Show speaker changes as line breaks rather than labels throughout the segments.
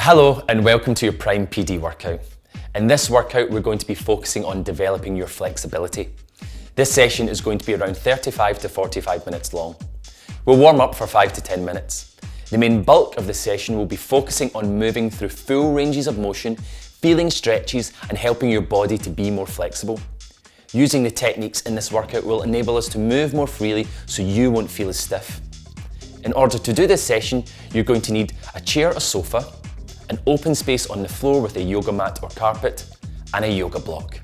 Hello and welcome to your Prime PD workout. In this workout we're going to be focusing on developing your flexibility. This session is going to be around 35 to 45 minutes long. We'll warm up for 5 to 10 minutes. The main bulk of the session will be focusing on moving through full ranges of motion, feeling stretches and helping your body to be more flexible. Using the techniques in this workout will enable us to move more freely so you won't feel as stiff. In order to do this session, you're going to need a chair or sofa, an open space on the floor with a yoga mat or carpet, and a yoga block.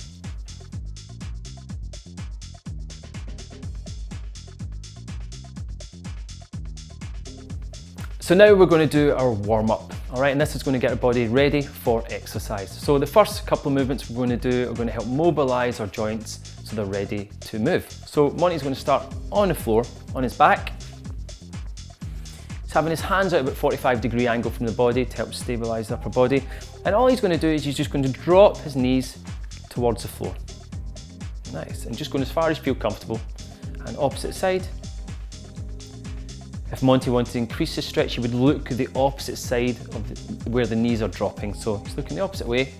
So now we're going to do our warm-up, all right, and this is going to get our body ready for exercise. So the first couple of movements we're going to do are going to help mobilize our joints so they're ready to move. So Monty's going to start on the floor, on his back. He's having his hands out about 45-degree angle from the body to help stabilize the upper body. And all he's going to do is he's just going to drop his knees towards the floor. Nice, and just going as far as you feel comfortable. And opposite side. If Monty wanted to increase his stretch, he would look the opposite side of where the knees are dropping. So he's looking the opposite way.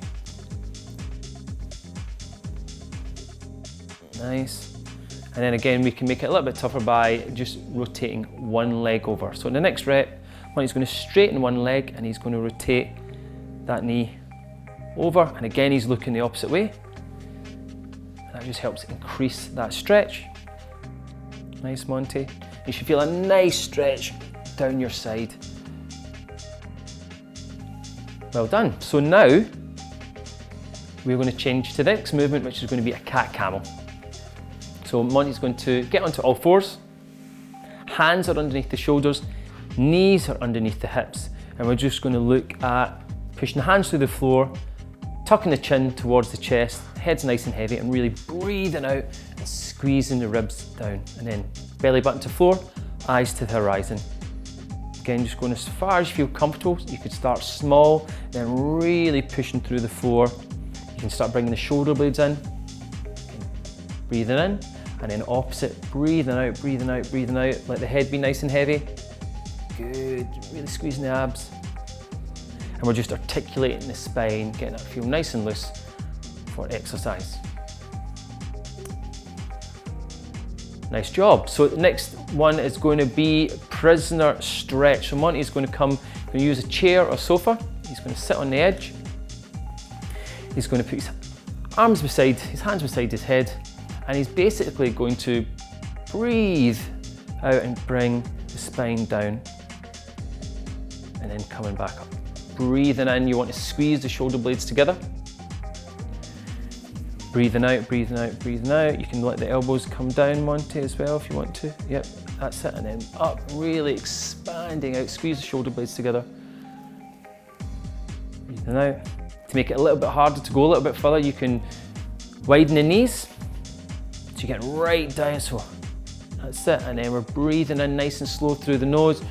Nice. And then again, we can make it a little bit tougher by just rotating one leg over. So in the next rep, Monty's going to straighten one leg and he's going to rotate that knee over. And again, he's looking the opposite way. And that just helps increase that stretch. Nice, Monty. You should feel a nice stretch down your side. Well done. So now we're going to change to the next movement, which is going to be a cat-camel. So Monty's going to get onto all fours. Hands are underneath the shoulders, knees are underneath the hips. And we're just going to look at pushing the hands through the floor, tucking the chin towards the chest, head's nice and heavy, and really breathing out and squeezing the ribs down. And then belly button to floor, eyes to the horizon. Again, just going as far as you feel comfortable. You could start small, then really pushing through the floor. You can start bringing the shoulder blades in. Breathing in, and then opposite, breathing out, breathing out, breathing out. Let the head be nice and heavy. Good, really squeezing the abs. And we're just articulating the spine, getting that feel nice and loose for exercise. Nice job. So the next one is going to be prisoner stretch. So Monty's going to use a chair or sofa. He's going to sit on the edge. He's going to put his hands beside his head, and he's basically going to breathe out and bring the spine down, and then coming back up. Breathing in, you want to squeeze the shoulder blades together. Breathing out, breathing out, breathing out. You can let the elbows come down, Monty, as well if you want to. Yep, that's it. And then up, really expanding out. Squeeze the shoulder blades together. Breathing out. To make it a little bit harder to go a little bit further, you can widen the knees. So you get right down, so that's it. And then we're breathing in nice and slow through the nose.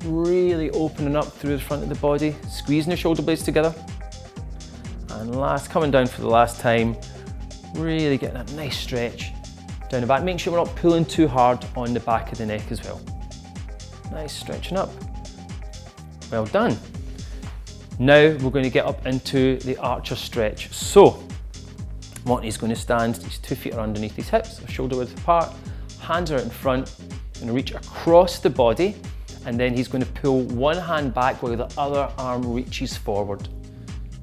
Really opening up through the front of the body. Squeezing the shoulder blades together. And last, coming down for the last time. Really getting that nice stretch down the back. Make sure we're not pulling too hard on the back of the neck as well. Nice stretching up. Well done. Now we're going to get up into the archer stretch. So Monty's going to stand, his 2 feet are underneath his hips, shoulder width apart, hands are out in front, going to reach across the body, and then he's going to pull one hand back while the other arm reaches forward.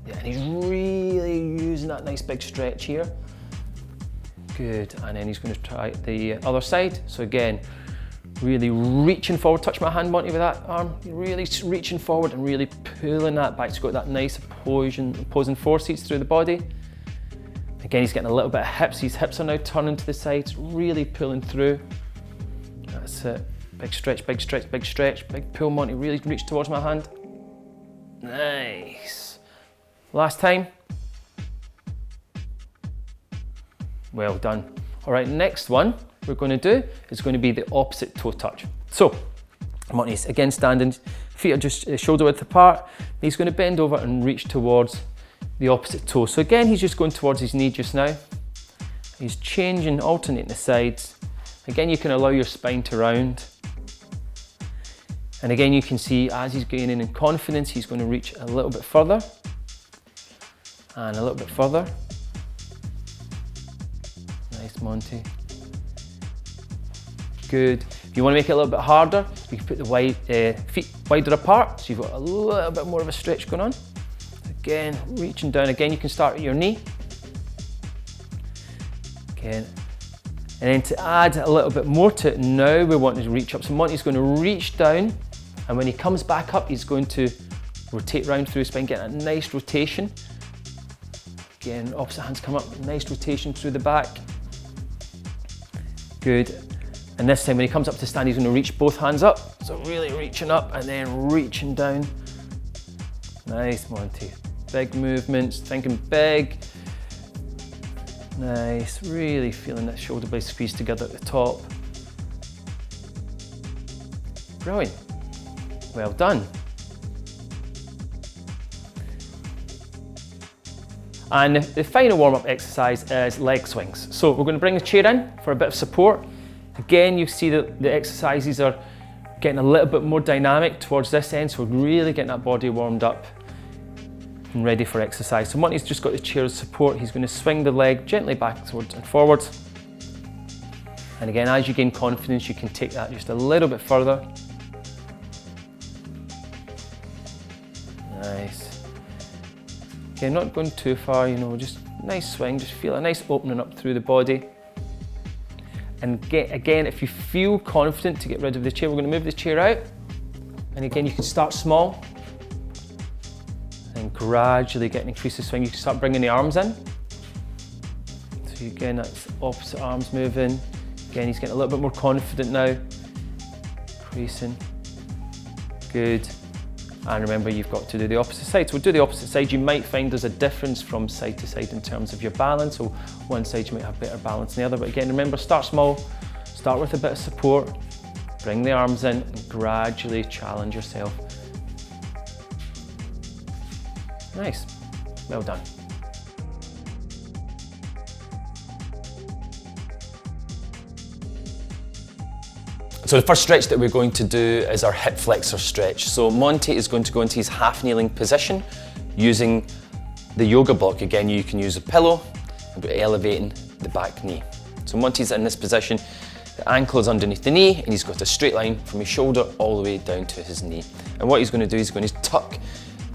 Yeah, and he's really using that nice big stretch here. Good, and then he's going to try the other side. So again, really reaching forward, touch my hand, Monty, with that arm. Really reaching forward and really pulling that back to go that nice opposing forces through the body. Again, he's getting a little bit of hips. His hips are now turning to the sides, really pulling through. That's it. Big stretch, big stretch, big stretch. Big pull, Monty, really reach towards my hand. Nice. Last time. Well done. All right, next one we're going to do is going to be the opposite toe touch. So, Monty's again standing, feet are just shoulder width apart. He's going to bend over and reach towards the opposite toe. So again, he's just going towards his knee just now. He's changing, alternating the sides. Again, you can allow your spine to round. And again, you can see as he's gaining in confidence, he's going to reach a little bit further and a little bit further. Nice, Monty. Good. If you want to make it a little bit harder, you can put the feet wider apart, so you've got a little bit more of a stretch going on. Again, reaching down. Again, you can start at your knee. Again. And then to add a little bit more to it, now we want to reach up. So Monty's going to reach down, and when he comes back up, he's going to rotate round through his spine, get a nice rotation. Again, opposite hands come up, nice rotation through the back. Good. And this time when he comes up to stand, he's going to reach both hands up. So really reaching up and then reaching down. Nice, Monty. Big movements, thinking big. Nice, really feeling that shoulder blade squeeze together at the top. Brilliant. Well done. And the final warm-up exercise is leg swings. So we're going to bring the chair in for a bit of support. Again, you see that the exercises are getting a little bit more dynamic towards this end, so we're really getting that body warmed up and ready for exercise. So Monty's just got the chair as support. He's going to swing the leg gently backwards and forwards. And again, as you gain confidence, you can take that just a little bit further. Nice. Again, not going too far, just nice swing, just feel a nice opening up through the body. And again, if you feel confident to get rid of the chair, we're going to move the chair out. And again, you can start small and gradually get an increase the swing. You can start bringing the arms in. So again, that's opposite arms moving. Again, he's getting a little bit more confident now. Increasing. Good. And remember, you've got to do the opposite side. So we'll do the opposite side. You might find there's a difference from side to side in terms of your balance. So one side you might have better balance than the other. But again, remember, start small, start with a bit of support, bring the arms in and gradually challenge yourself. Nice, well done.
So the first stretch that we're going to do is our hip flexor stretch. So Monty is going to go into his half kneeling position using the yoga block. Again, you can use a pillow, but elevating the back knee. So Monty's in this position, the ankle is underneath the knee, and he's got a straight line from his shoulder all the way down to his knee. And what he's going to do is he's going to tuck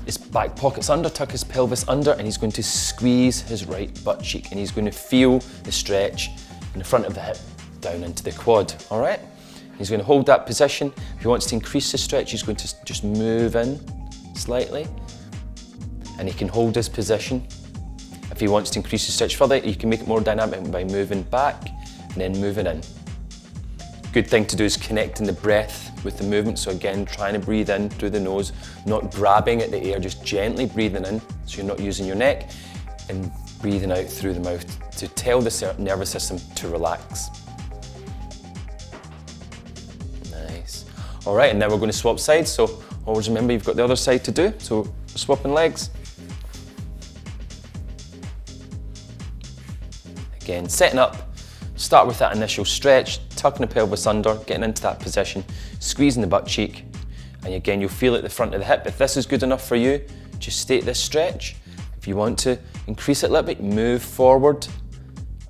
his back pockets under, tuck his pelvis under, and he's going to squeeze his right butt cheek, and he's going to feel the stretch in the front of the hip down into the quad, all right? He's going to hold that position. If he wants to increase the stretch, he's going to just move in slightly, and he can hold his position. If he wants to increase the stretch further, you can make it more dynamic by moving back and then moving in. Good thing to do is connecting the breath with the movement. So again, trying to breathe in through the nose, not grabbing at the air, just gently breathing in so you're not using your neck, and breathing out through the mouth to tell the nervous system to relax. Nice. All right, and now we're going to swap sides. So always remember you've got the other side to do. So swapping legs. Again, setting up. Start with that initial stretch, tucking the pelvis under, getting into that position, squeezing the butt cheek, and again you'll feel it at the front of the hip. If this is good enough for you, just stay at this stretch. If you want to increase it a little bit, move forward,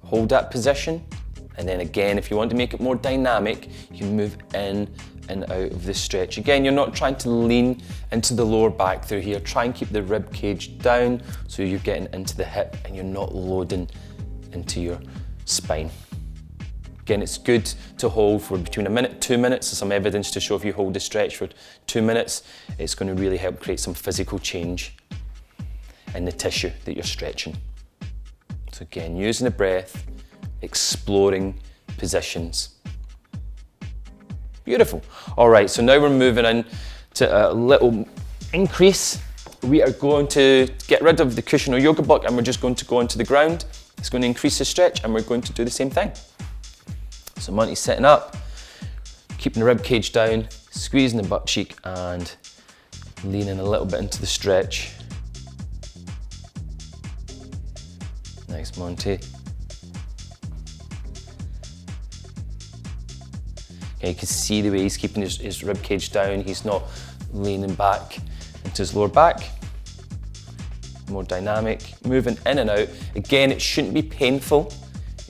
hold that position, and then again, if you want to make it more dynamic, you can move in and out of this stretch. Again, you're not trying to lean into the lower back through here. Try and keep the rib cage down so you're getting into the hip and you're not loading into your spine. Again, it's good to hold for between a minute, 2 minutes. There's some evidence to show if you hold the stretch for 2 minutes, it's going to really help create some physical change in the tissue that you're stretching. So again, using the breath, exploring positions. Beautiful. All right, so now we're moving in to a little increase. We are going to get rid of the cushion or yoga block, and we're just going to go onto the ground. It's going to increase the stretch, and we're going to do the same thing. So Monty's sitting up, keeping the rib cage down, squeezing the butt cheek and leaning a little bit into the stretch. Nice, Monty. Okay, you can see the way he's keeping his rib cage down. He's not leaning back into his lower back. More dynamic, moving in and out. Again, it shouldn't be painful.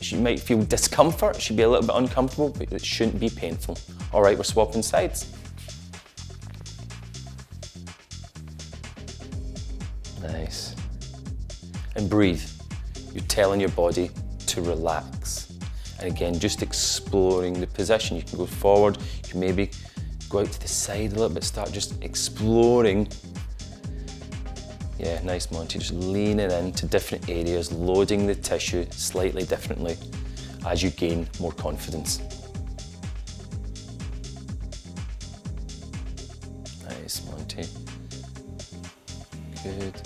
You might feel discomfort, it should be a little bit uncomfortable, but it shouldn't be painful. All right, we're swapping sides. Nice. And breathe. You're telling your body to relax. And again, just exploring the position. You can go forward, you can maybe go out to the side a little bit, start just exploring. Yeah, nice, Monty, just leaning into different areas, loading the tissue slightly differently as you gain more confidence. Nice, Monty. Good.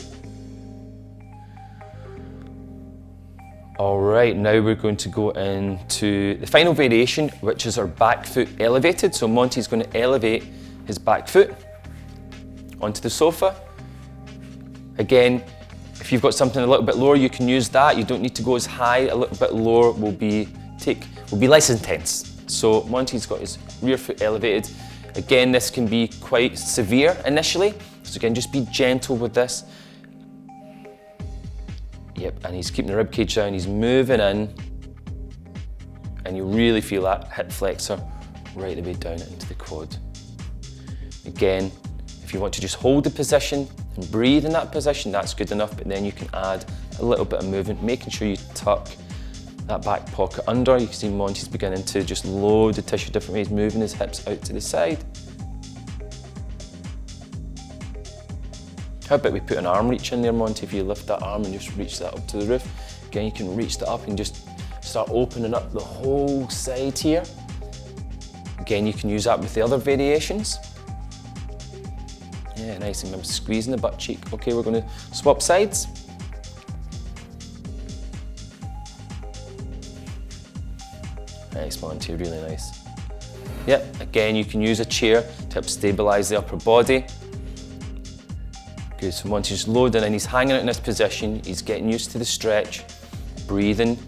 All right, now we're going to go into the final variation, which is our back foot elevated. So Monty's going to elevate his back foot onto the sofa. Again, if you've got something a little bit lower, you can use that. You don't need to go as high. A little bit lower will be less intense. So Monty's got his rear foot elevated. Again, this can be quite severe initially. So again, just be gentle with this. Yep, and he's keeping the rib cage down. He's moving in, and you really feel that hip flexor right the way down into the quad. Again, if you want to just hold the position and breathe in that position, that's good enough, but then you can add a little bit of movement, making sure you tuck that back pocket under. You can see Monty's beginning to just load the tissue different ways, moving his hips out to the side. How about we put an arm reach in there, Monty? If you lift that arm and just reach that up to the roof. Again, you can reach that up and just start opening up the whole side here. Again, you can use that with the other variations. Yeah, nice, and remember squeezing the butt cheek. Okay, we're going to swap sides. Nice, Monty, really nice. Yep, again, you can use a chair to help stabilise the upper body. Good, so Monty's just loading in, he's hanging out in this position, he's getting used to the stretch, breathing.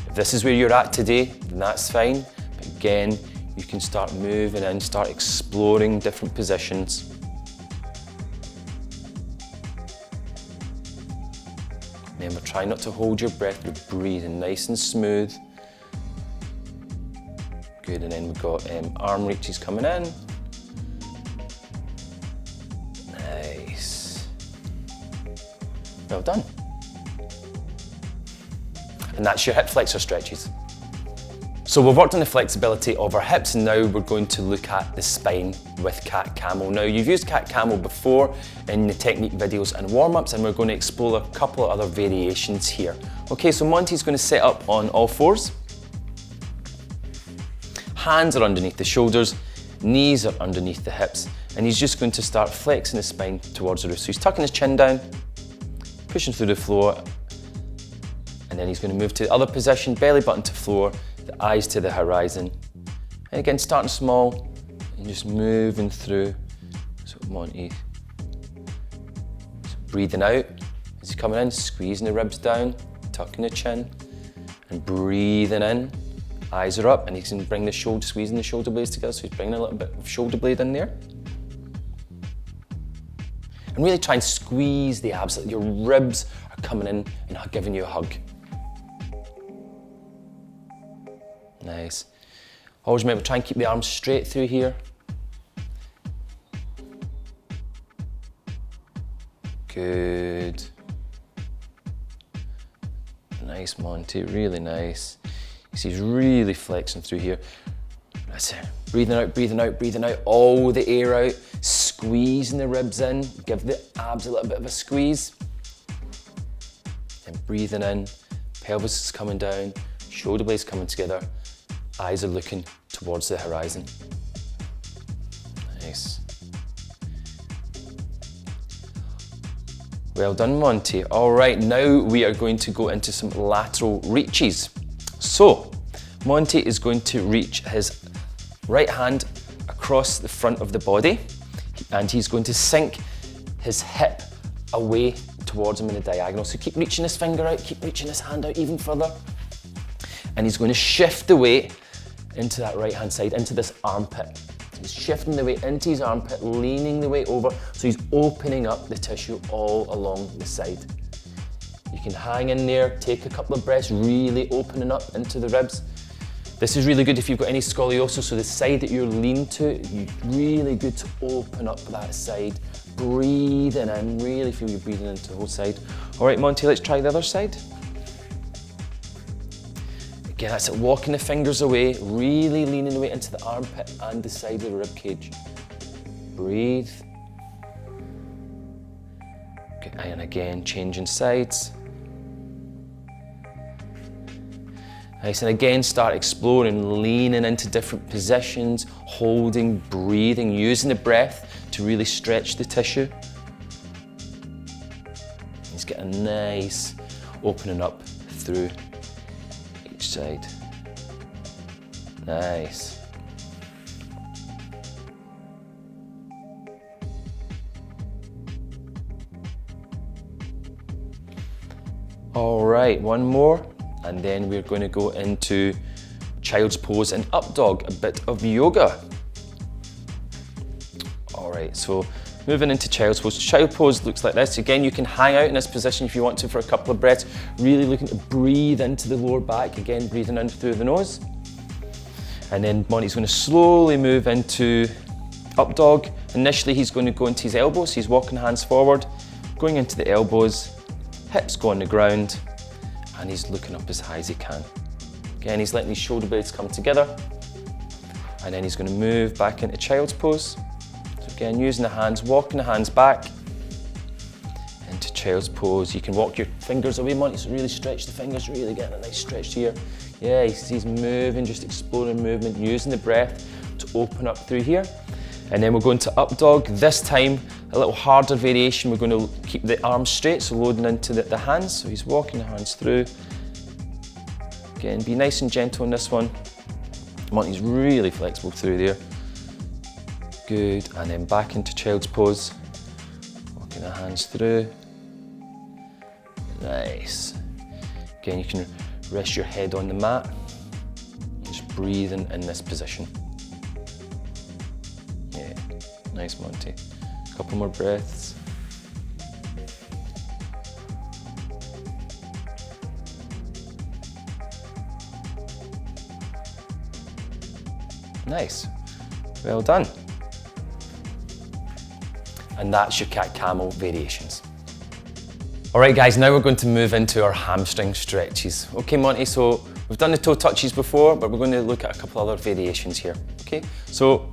If this is where you're at today, then that's fine. But again, you can start moving in, start exploring different positions. Remember, try not to hold your breath, you're breathing nice and smooth. Good, and then we've got arm reaches coming in. Nice. Well done. And that's your hip flexor stretches. So we've worked on the flexibility of our hips, and now we're going to look at the spine with Cat Camel. Now, you've used Cat Camel before in the technique videos and warm-ups, and we're going to explore a couple of other variations here. Okay, so Monty's going to sit up on all fours. Hands are underneath the shoulders, knees are underneath the hips, and he's just going to start flexing his spine towards the roof. So he's tucking his chin down, pushing through the floor, and then he's going to move to the other position, belly button to floor, the eyes to the horizon. And again, starting small and just moving through. So Monty, so breathing out as he's coming in, squeezing the ribs down, tucking the chin, and breathing in. Eyes are up, and he can bring the shoulder, squeezing the shoulder blades together, so he's bringing a little bit of shoulder blade in there. And really try and squeeze the abs, so that your ribs are coming in and giving you a hug. Nice. Always remember, try and keep the arms straight through here. Good. Nice, Monty, really nice. You see he's really flexing through here. That's it. Breathing out, breathing out, breathing out, all the air out, squeezing the ribs in, give the abs a little bit of a squeeze. And breathing in, pelvis is coming down, shoulder blades coming together, eyes are looking towards the horizon. Nice. Well done, Monty. All right, now we are going to go into some lateral reaches. So, Monty is going to reach his right hand across the front of the body, and he's going to sink his hip away towards him in a diagonal. So keep reaching his finger out, keep reaching his hand out even further. And he's going to shift the weight into that right hand side, into this armpit. So he's shifting the weight into his armpit, leaning the weight over, so he's opening up the tissue all along the side. You can hang in there, take a couple of breaths, really opening up into the ribs. This is really good if you've got any scoliosis, so the side that you're leaning to, really good to open up that side. Breathing in, really feel you're breathing into the whole side. All right, Monty, let's try the other side. Again, that's it, walking the fingers away, really leaning the weight into the armpit and the side of the rib cage. Breathe. Okay, and again, changing sides. Nice, and again, start exploring, leaning into different positions, holding, breathing, using the breath to really stretch the tissue. Let's get a nice opening up through each side. Nice. All right, one more. And then we're going to go into child's pose and up dog, a bit of yoga. All right, so moving into child's pose. Child pose looks like this. Again, you can hang out in this position if you want to for a couple of breaths, really looking to breathe into the lower back, again, breathing in through the nose. And then Monty's going to slowly move into up dog. Initially, he's going to go into his elbows. He's walking hands forward, going into the elbows, hips go on the ground, and he's looking up as high as he can. Again, he's letting his shoulder blades come together, and then he's going to move back into child's pose. So again, using the hands, walking the hands back into child's pose. You can walk your fingers away, Monty, so really stretch the fingers, really getting a nice stretch here. Yeah, he's moving, just exploring movement, using the breath to open up through here. And then we're going to up dog. This time, a little harder variation. We're going to keep the arms straight, so loading into the hands. So he's walking the hands through. Again, be nice and gentle on this one. Monty's really flexible through there. Good, and then back into child's pose. Walking the hands through. Nice. Again, you can rest your head on the mat. Just breathing in this position. Yeah, nice, Monty. Couple more breaths. Nice, well done. And that's your cat camel variations. All right, guys, now we're going to move into our hamstring stretches. Okay, Monty, so we've done the toe touches before, but we're going to look at a couple other variations here. Okay, so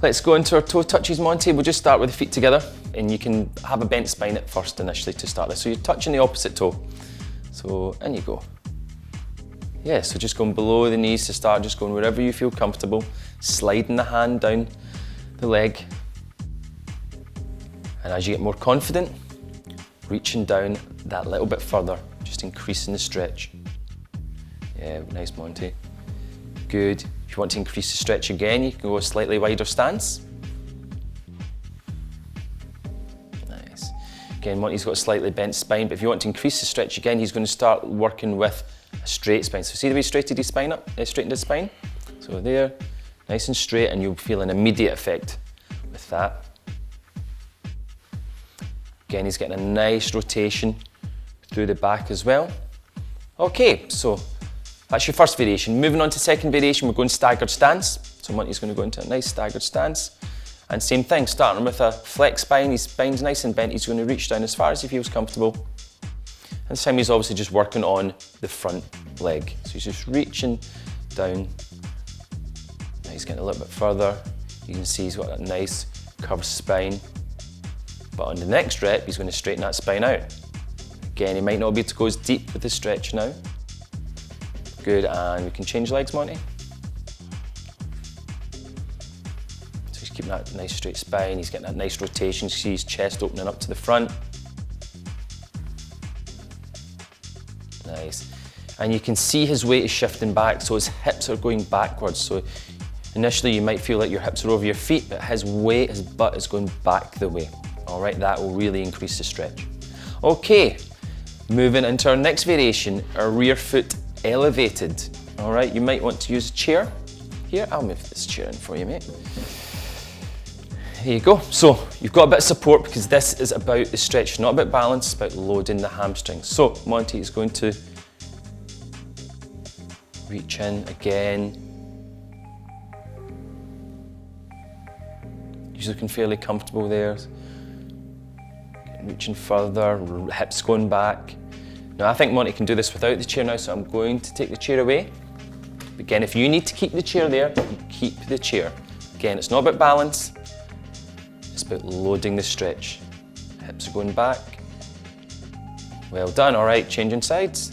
let's go into our toe touches, Monty. We'll just start with the feet together, and you can have a bent spine at first initially to start this. So you're touching the opposite toe. So in you go. Yeah, so just going below the knees to start, just going wherever you feel comfortable, sliding the hand down the leg. And as you get more confident, reaching down that little bit further, just increasing the stretch. Yeah, nice, Monty. Good. If you want to increase the stretch again, you can go a slightly wider stance. Nice. Again, Monty's got a slightly bent spine, but if you want to increase the stretch again, he's going to start working with a straight spine. So see the way he straightened his spine up? Straightened his spine? So there, nice and straight, and you'll feel an immediate effect with that. Again, he's getting a nice rotation through the back as well. Okay, so that's your first variation. Moving on to second variation, we're going staggered stance. So Monty's going to go into a nice staggered stance. And same thing, starting with a flex spine. His spine's nice and bent. He's going to reach down as far as he feels comfortable. And this time he's obviously just working on the front leg. So he's just reaching down. Now he's getting a little bit further. You can see he's got that nice curved spine. But on the next rep, he's going to straighten that spine out. Again, he might not be able to go as deep with the stretch now. Good, and we can change legs, Monty. So he's keeping that nice straight spine, he's getting that nice rotation, see his chest opening up to the front. Nice. And you can see his weight is shifting back, so his hips are going backwards. So initially you might feel like your hips are over your feet, but his weight, his butt is going back the way. All right, that will really increase the stretch. Okay, moving into our next variation, our rear foot elevated. All right, you might want to use a chair Here, I'll move this chair in for you, mate. There you go. So you've got a bit of support because this is about the stretch, not about balance, it's about loading the hamstrings. So Monty is going to reach in again. He's looking fairly comfortable there. Reaching further, hips going back. Now I think Monty can do this without the chair now, so I'm going to take the chair away. Again, if you need to keep the chair there, keep the chair. Again, it's not about balance, it's about loading the stretch. Hips are going back. Well done, all right, changing sides.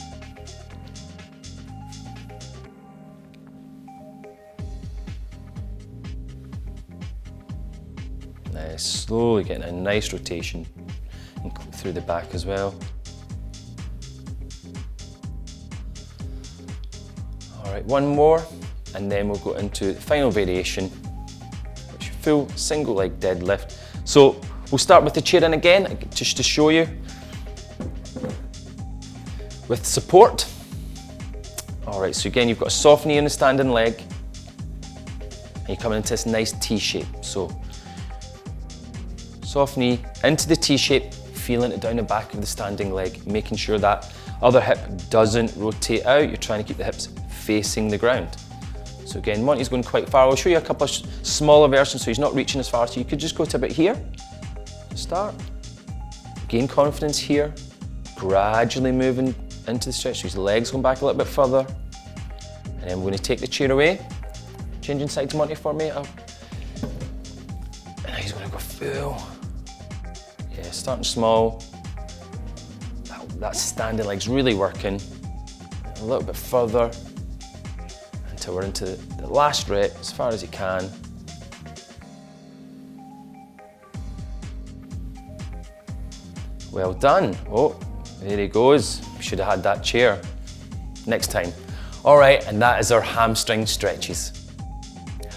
Nice, slowly getting a nice rotation through the back as well. All right, one more, and then we'll go into the final variation, which is full single leg deadlift. So we'll start with the chair in again, just to show you. With support. All right, so again, you've got a soft knee in the standing leg, and you're coming into this nice T shape. So soft knee into the T shape, feeling it down the back of the standing leg, making sure that other hip doesn't rotate out. You're trying to keep the hips facing the ground. So again, Monty's going quite far. I'll show you a couple of smaller versions so he's not reaching as far. So you could just go to about here to start. Gain confidence here, gradually moving into the stretch. So his legs going back a little bit further. And then we're going to take the chair away. Changing side to Monty for me. And he's going to go full. Yeah, starting small. That standing leg's really working. A little bit further until we're into the last rep, as far as you can. Well done. Oh, there he goes. Should have had that chair. Next time. All right, and that is our hamstring stretches.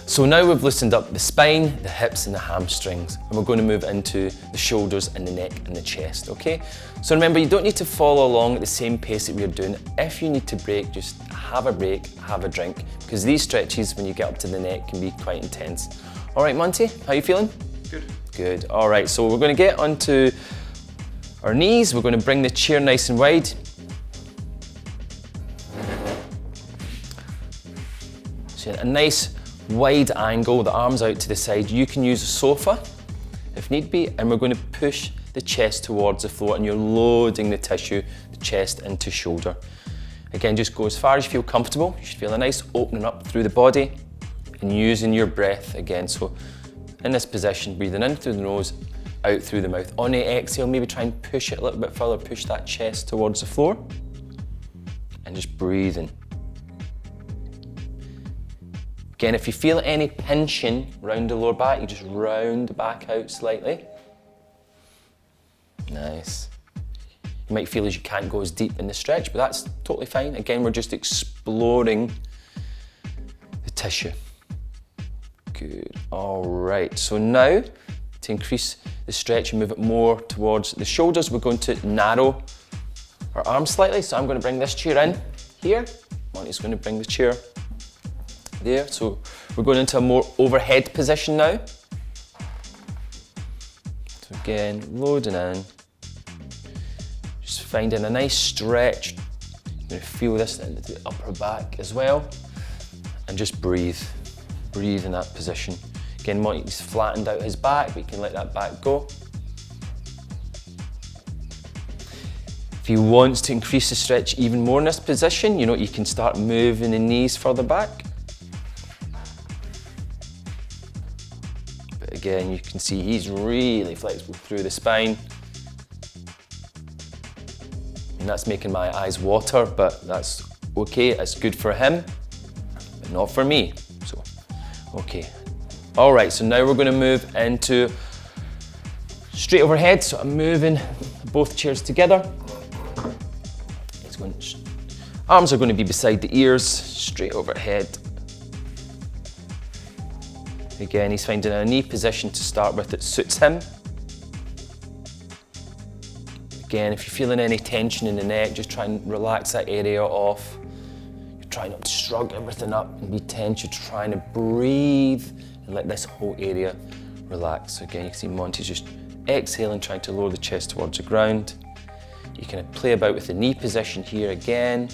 So now we've loosened up the spine, the hips and the hamstrings, and we're going to move into the shoulders and the neck and the chest, okay? So remember, you don't need to follow along at the same pace that we're doing. If you need to break, just have a break, have a drink, because these stretches, when you get up to the neck, can be quite intense. All right, Monty, how are you feeling?
Good.
Good, all right, so we're going to get onto our knees. We're going to bring the chair nice and wide. So a nice wide angle, the arms out to the side. You can use a sofa if need be, and we're going to push the chest towards the floor, and you're loading the tissue, the chest into shoulder. Again, just go as far as you feel comfortable. You should feel a nice opening up through the body and using your breath again. So in this position, breathing in through the nose, out through the mouth. On the exhale, maybe try and push it a little bit further, push that chest towards the floor, and just breathing. Again, if you feel any pinching around the lower back, you just round the back out slightly. Nice. You might feel as you can't go as deep in the stretch, but that's totally fine. Again, we're just exploring the tissue. Good, all right. So now, to increase the stretch and move it more towards the shoulders, we're going to narrow our arms slightly. So I'm going to bring this chair in here. Monty's going to bring the chair there. So we're going into a more overhead position now. So again, loading in, just finding a nice stretch. You're going to feel this into the upper back as well, and just breathe in that position. Again, Monty's flattened out his back, but you can let that back go. If he wants to increase the stretch even more in this position, you can start moving the knees further back. Again, you can see he's really flexible through the spine. And that's making my eyes water, but that's okay. It's good for him, but not for me. So, okay. All right, so now we're going to move into straight overhead. So I'm moving both chairs together. Arms are going to be beside the ears, straight overhead. Again, he's finding a knee position to start with that suits him. Again, if you're feeling any tension in the neck, just try and relax that area off. You're try not to shrug everything up and be tense. You're trying to breathe and let this whole area relax. So again, you can see Monty's just exhaling, trying to lower the chest towards the ground. You can play about with the knee position here again.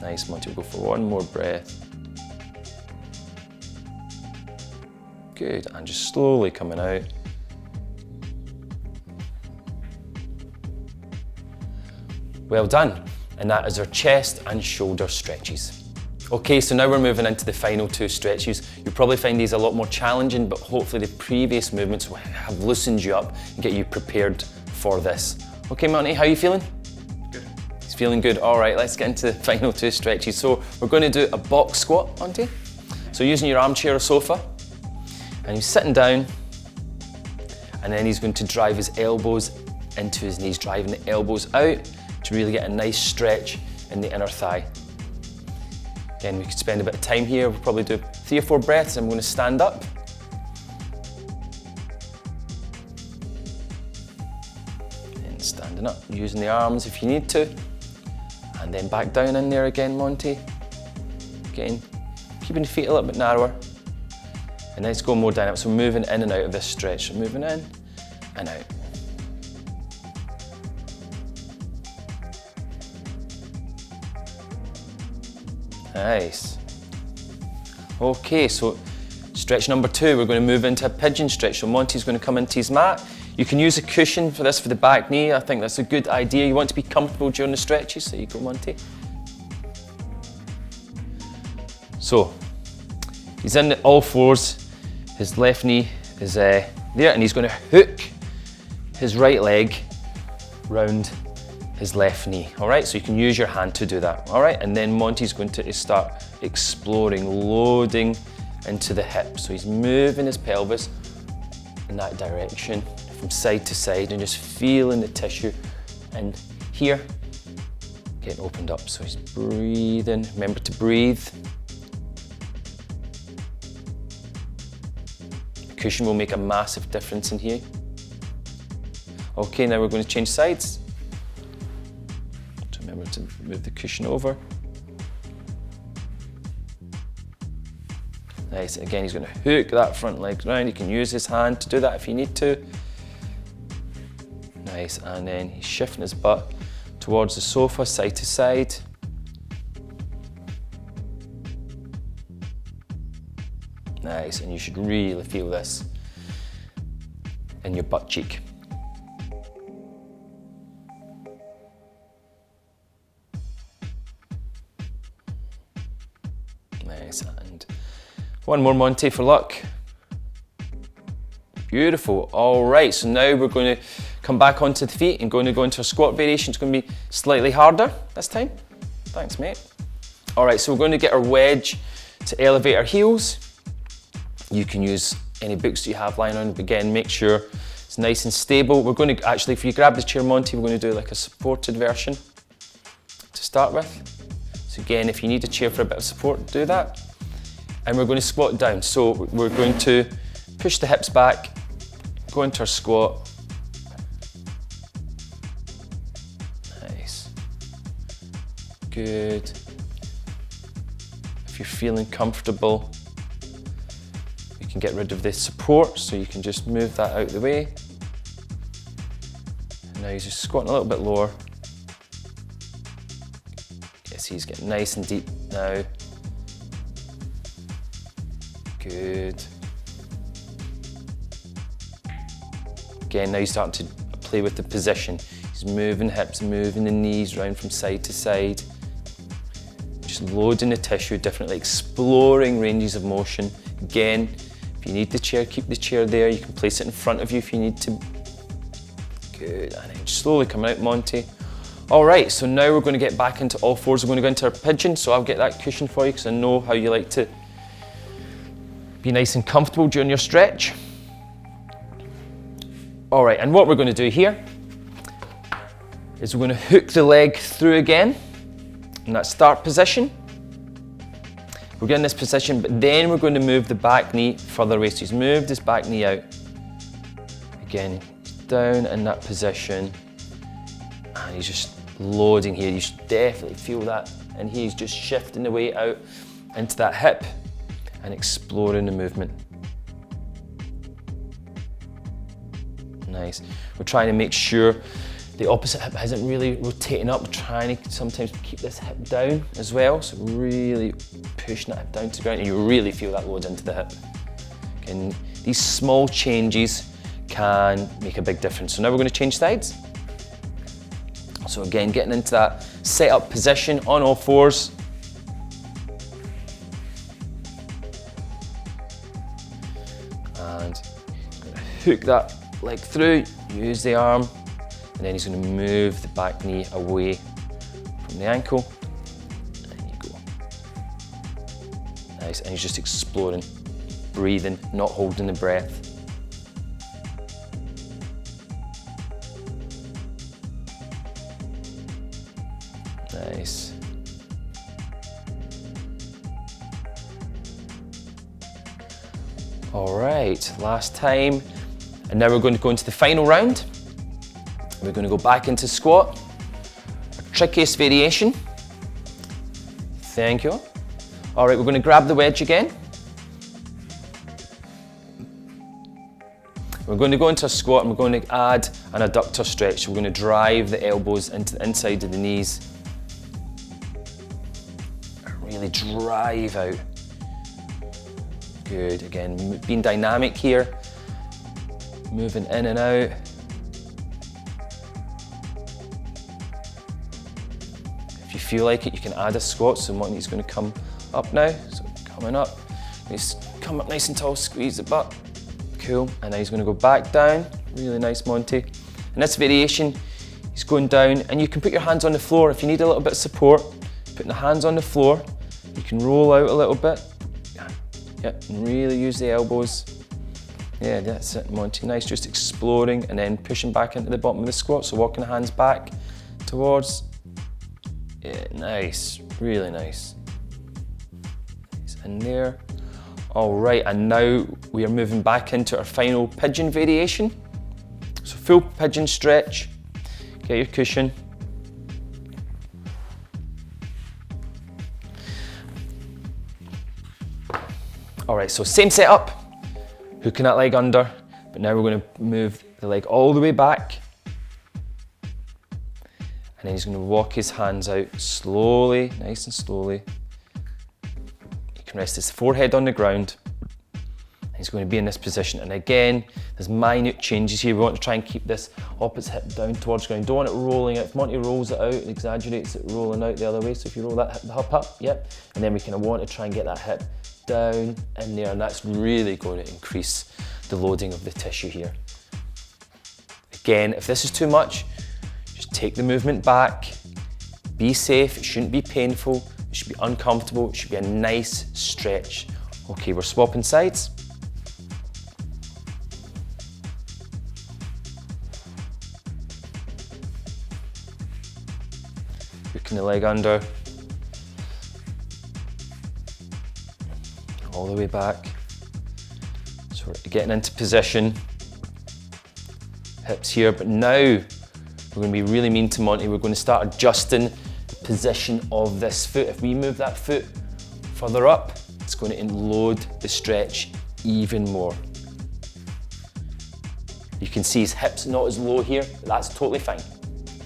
Nice, Monty, we'll go for one more breath. Good, and just slowly coming out. Well done. And that is our chest and shoulder stretches. Okay, so now we're moving into the final two stretches. You'll probably find these a lot more challenging, but hopefully the previous movements will have loosened you up and get you prepared for this. Okay, Monty, how are you feeling?
Good.
He's feeling good. All right, let's get into the final two stretches. So we're going to do a box squat, Monty. So using your armchair or sofa, and he's sitting down, and then he's going to drive his elbows into his knees, driving the elbows out to really get a nice stretch in the inner thigh. Again, we could spend a bit of time here. We'll probably do 3 or 4 breaths, and I'm going to stand up. And standing up, using the arms if you need to. And then back down in there again, Monty. Again, keeping the feet a little bit narrower. And let's go more dynamic. So moving in and out of this stretch. So moving in and out. Nice. Okay, so stretch number 2, we're going to move into a pigeon stretch. So Monty's going to come into his mat. You can use a cushion for this for the back knee. I think that's a good idea. You want to be comfortable during the stretches. So you go, Monty. So he's in all fours. His left knee is there, and he's going to hook his right leg round his left knee. All right, so you can use your hand to do that. All right, and then Monty's going to start exploring, loading into the hip. So he's moving his pelvis in that direction from side to side and just feeling the tissue. And here, getting opened up. So he's breathing. Remember to breathe. Cushion will make a massive difference in here. Okay, now we're going to change sides. So remember to move the cushion over. Nice, again he's going to hook that front leg round. You can use his hand to do that if you need to. Nice, and then he's shifting his butt towards the sofa, side to side. Nice, and you should really feel this in your butt cheek. Nice, and one more, Monty, for luck. Beautiful. All right, so now we're going to come back onto the feet and going to go into a squat variation. It's going to be slightly harder this time. Thanks, mate. All right, so we're going to get our wedge to elevate our heels. You can use any books that you have lying on, but again, make sure it's nice and stable. We're going to actually, if you grab the chair, Monty, we're going to do like a supported version to start with. So again, if you need a chair for a bit of support, do that. And we're going to squat down. So we're going to push the hips back, go into our squat. Nice. Good. If you're feeling comfortable, you can get rid of the support, so you can just move that out of the way. And now he's just squatting a little bit lower. Yes, he's getting nice and deep now. Good. Again, now he's starting to play with the position. He's moving hips, moving the knees around from side to side. Just loading the tissue differently, exploring ranges of motion. Again, if you need the chair, keep the chair there. You can place it in front of you if you need to. Good, and then slowly coming out, Monty. All right, so now we're going to get back into all fours. We're going to go into our pigeon, so I'll get that cushion for you because I know how you like to be nice and comfortable during your stretch. All right, and what we're going to do here is we're going to hook the leg through again in that start position. We're getting this position, but then we're going to move the back knee further away. So he's moved his back knee out. Again, down in that position. And he's just loading here. You should definitely feel that. And he's just shifting the weight out into that hip and exploring the movement. Nice. We're trying to make sure the opposite hip isn't really rotating up. We're trying to sometimes keep this hip down as well. So really pushing that hip down to the ground, and you really feel that load into the hip. And these small changes can make a big difference. So now we're going to change sides. So again, getting into that set up position on all fours. And going to hook that leg through, use the arm, and then he's going to move the back knee away from the ankle. And you go. Nice, and he's just exploring, breathing, not holding the breath. Nice. All right, last time. And now we're going to go into the final round. We're going to go back into squat. Our trickiest variation. Thank you. All right, we're going to grab the wedge again. We're going to go into a squat and we're going to add an adductor stretch. We're going to drive the elbows into the inside of the knees. Really drive out. Good, again, being dynamic here. Moving in and out. If you feel like it, you can add a squat. So Monty's going to come up now. So coming up, he's come up nice and tall, squeeze the butt. Cool, and now he's going to go back down. Really nice, Monty. In this variation, he's going down, and you can put your hands on the floor. If you need a little bit of support, putting the hands on the floor, you can roll out a little bit. Yep, and really use the elbows. Yeah, that's it, Monty. Nice, just exploring and then pushing back into the bottom of the squat. So walking the hands back towards. Yeah, nice, really nice. He's in there. All right, and now we are moving back into our final pigeon variation. So full pigeon stretch. Get your cushion. All right, so same setup. Hooking that leg under, but now we're going to move the leg all the way back. And then he's going to walk his hands out slowly, nice and slowly. He can rest his forehead on the ground. He's going to be in this position. And again, there's minute changes here. We want to try and keep this opposite hip down towards ground. Don't want it rolling out. If Monty rolls it out, it exaggerates it rolling out the other way. So if you roll that hip up, yep. And then we kind of want to try and get that hip down in there, and that's really going to increase the loading of the tissue here. Again, if this is too much, just take the movement back, be safe, it shouldn't be painful, it should be uncomfortable, it should be a nice stretch. Okay, we're swapping sides. Hooking the leg under. All the way back. So we're getting into position. Hips here, but now we're going to be really mean to Monty. We're going to start adjusting the position of this foot. If we move that foot further up, it's going to load the stretch even more. You can see his hips not as low here, but that's totally fine.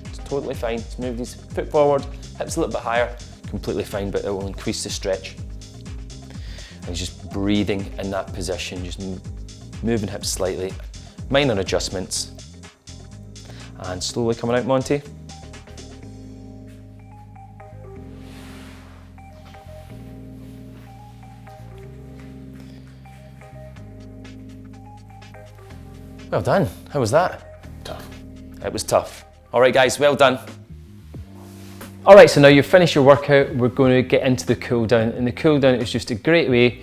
It's totally fine. Let's move his foot forward, hips a little bit higher, completely fine, but it will increase the stretch. And he's just breathing in that position, just moving hips slightly, minor adjustments, and slowly coming out, Monty. Well done. How was that? Tough. It was tough. All right, guys, well done. All right, so now you've finished your workout, we're going to get into the cool down. And the cool down is just a great way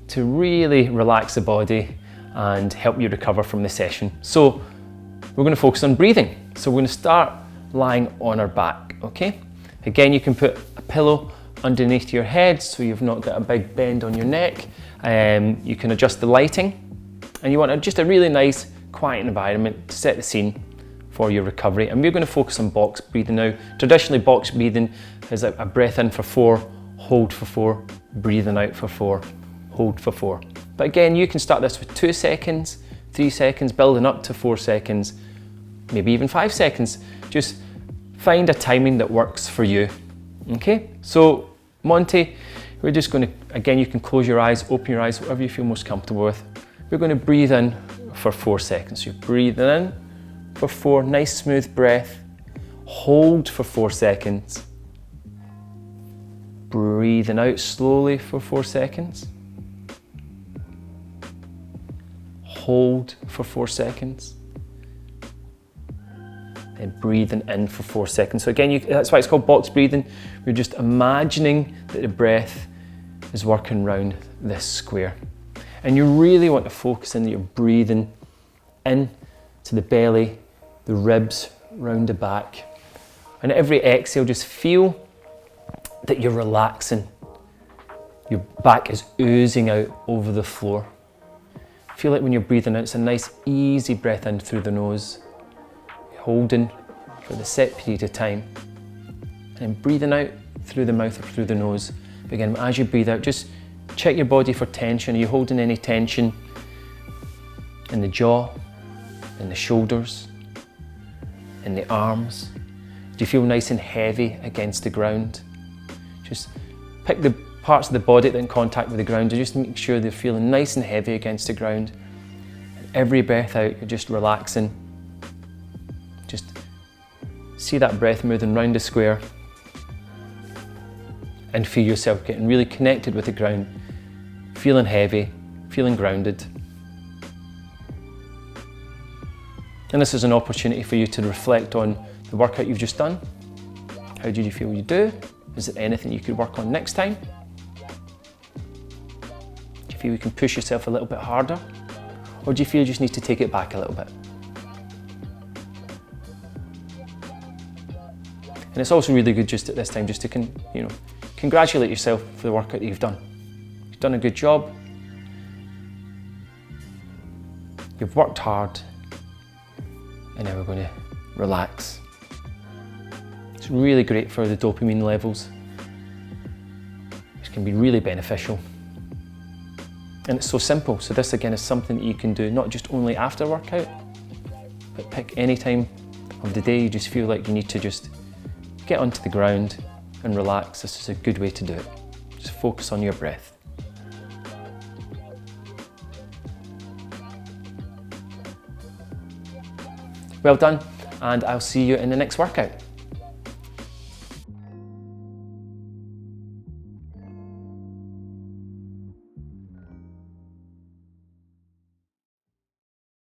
to really relax the body and help you recover from the session. So we're going to focus on breathing. So we're going to start lying on our back, okay? Again, you can put a pillow underneath your head so you've not got a big bend on your neck. You can adjust the lighting, and you want just a really nice,
quiet environment to set the scene for your recovery. And we're going to focus on box breathing now. Traditionally, box breathing is a breath in for 4, hold for 4, breathing out for 4, hold for 4. But again, you can start this with 2 seconds, 3 seconds, building up to 4 seconds, maybe even 5 seconds. Just find a timing that works for you. Okay, so Monty, we're just going to, again, you can close your eyes, open your eyes, whatever you feel most comfortable with. We're going to breathe in for 4 seconds. So you're breathing in for 4, nice smooth breath. Hold for 4 seconds. Breathing out slowly for 4 seconds. Hold for 4 seconds. And breathing in for 4 seconds. So again, that's why it's called box breathing. We're just imagining that the breath is working around this square. And you really want to focus in that you're breathing in to the belly, the ribs, round the back. And at every exhale, just feel that you're relaxing. Your back is oozing out over the floor. Feel like when you're breathing out, it's a nice easy breath in through the nose, holding for the set period of time, and then breathing out through the mouth or through the nose. Again, as you breathe out, just check your body for tension. Are you holding any tension in the jaw, in the shoulders, in the arms? Do you feel nice and heavy against the ground? Just pick the parts of the body that are in contact with the ground and just make sure they're feeling nice and heavy against the ground. And every breath out, you're just relaxing. Just see that breath moving round the square and feel yourself getting really connected with the ground, feeling heavy, feeling grounded. And this is an opportunity for you to reflect on the workout you've just done. How did you feel you do? Is there anything you could work on next time? Do you feel you can push yourself a little bit harder? Or do you feel you just need to take it back a little bit? And it's also really good just at this time just to congratulate yourself for the workout that you've done. You've done a good job. You've worked hard. And now we're going to relax. It's really great for the dopamine levels, which can be really beneficial. And it's so simple. So this again is something that you can do not just only after a workout, but pick any time of the day you just feel like you need to just get onto the ground and relax. This is a good way to do it. Just focus on your breath. Well done, and I'll see you in the next workout.